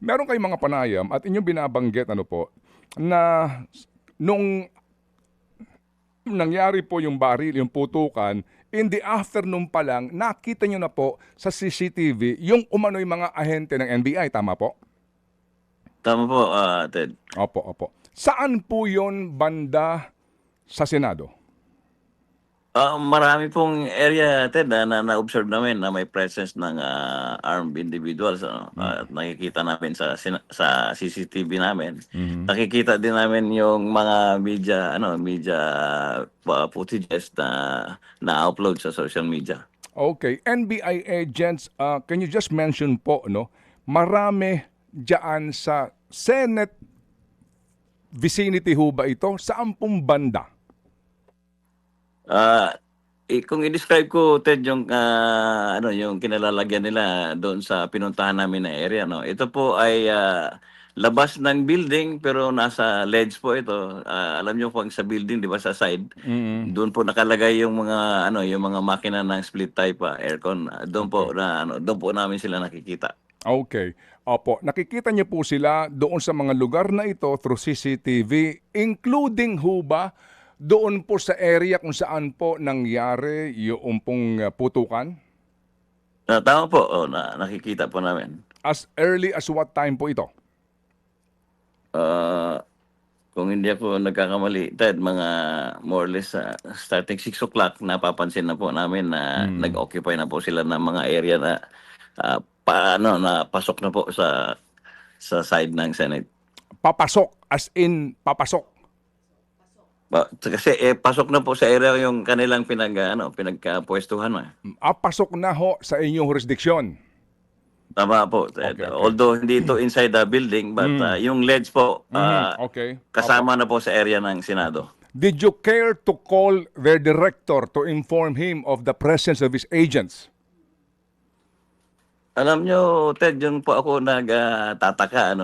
Meron kayong mga panayam at inyong binabanggit na nung nangyari po yung baril, yung putukan, in the afternoon pa lang, nakita nyo na po sa CCTV yung umano'y mga ahente ng NBI, tama po? Tama po, Ted. Opo, opo. Saan po yon banda sa Senado? Marami pong area, Ted, na-observe namin na may presence ng armed individuals. At nakikita namin sa CCTV namin. Nakikita din namin yung mga media footages na-upload sa social media. Okay, NBI agents, can you just mention po, marami diyan sa Senate vicinity ho ba ito? Saan pong banda? Kung i-describe ko, Ted, yung kinalalagyan nila doon sa pinuntahan namin na area, no? Ito po ay labas ng building pero nasa ledge po ito. Alam niyo po sa building, 'di ba, sa side. Doon po nakalagay yung mga makina ng split type aircon. Doon po namin sila nakikita. Okay. Opo, nakikita niyo po sila doon sa mga lugar na ito through CCTV, including ho ba doon po sa area kung saan po nangyari yung pong putukan? Tama po, nakikita po namin. As early as what time po ito? Kung hindi ako nagkakamali, Ted, mga more or less starting 6 o'clock, napapansin na po namin na nag-occupy na po sila ng mga area na na pasok na po sa side ng Senate. Papasok, as in papasok. Kasi pasok na po sa area yung kanilang pinagkapwestuhan. Pasok na ho sa inyong jurisdiction. Tama po. Okay. Although hindi ito inside the building, but yung ledge po, Okay. kasama na po sa area ng Senado. Did you care to call their director to inform him of the presence of his agents? Alam nyo, Ted, yun po ako nagtataka,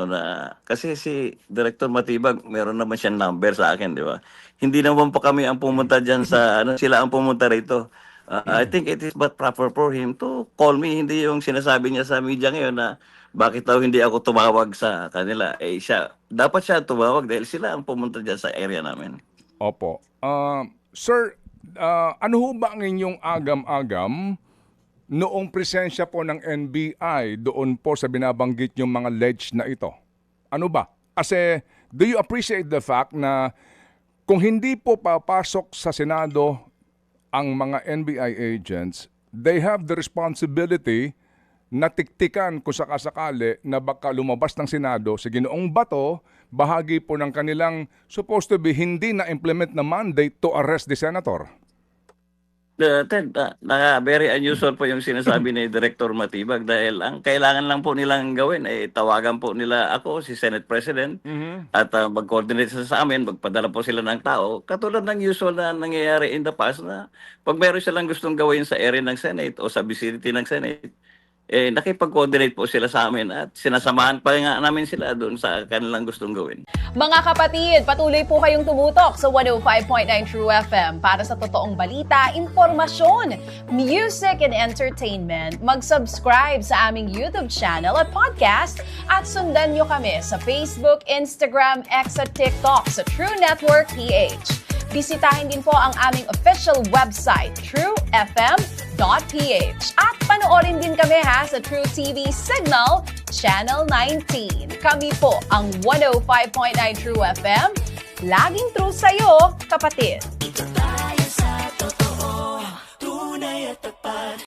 kasi si Director Matibag, meron naman siyang number sa akin, di ba? Hindi naman po kami ang pumunta dyan sila ang pumunta rito. I think it is but proper for him to call me, hindi yung sinasabi niya sa media ngayon na bakit daw hindi ako tumawag sa kanila. Dapat siya tumawag dahil sila ang pumunta dyan sa area namin. Opo. Sir, ano ho ba ang inyong agam-agam noong presensya po ng NBI doon po sa binabanggit yung mga ledge na ito? Ano ba? Kasi do you appreciate the fact na kung hindi po papasok sa Senado ang mga NBI agents, they have the responsibility na tiktikan kung sakasakali na baka lumabas ng Senado sa Ginoong Bato, bahagi po ng kanilang supposed to be hindi na-implement na mandate to arrest the senator. Ted, very unusual po yung sinasabi ni Director Matibag dahil ang kailangan lang po nilang gawin ay tawagan po nila ako, si Senate President, at mag-coordinate sa amin, magpadala po sila ng tao. Katulad ng usual na nangyayari in the past na pag meron silang gustong gawin sa area ng Senate o sa vicinity ng Senate, nakipag-coordinate po sila sa amin at sinasamahan pa nga namin sila doon sa kanilang gustong gawin. Mga kapatid, patuloy po kayong tumutok sa 105.9 True FM para sa totoong balita, impormasyon, music and entertainment. Mag-subscribe sa aming YouTube channel at podcast at sundan nyo kami sa Facebook, Instagram, X at TikTok sa True Network PH. Bisitahin din po ang aming official website, truefm.ph. At panoorin din kami sa True TV Signal, Channel 19. Kami po ang 105.9 True FM. Laging true sa'yo, kapatid. Ito tayo sa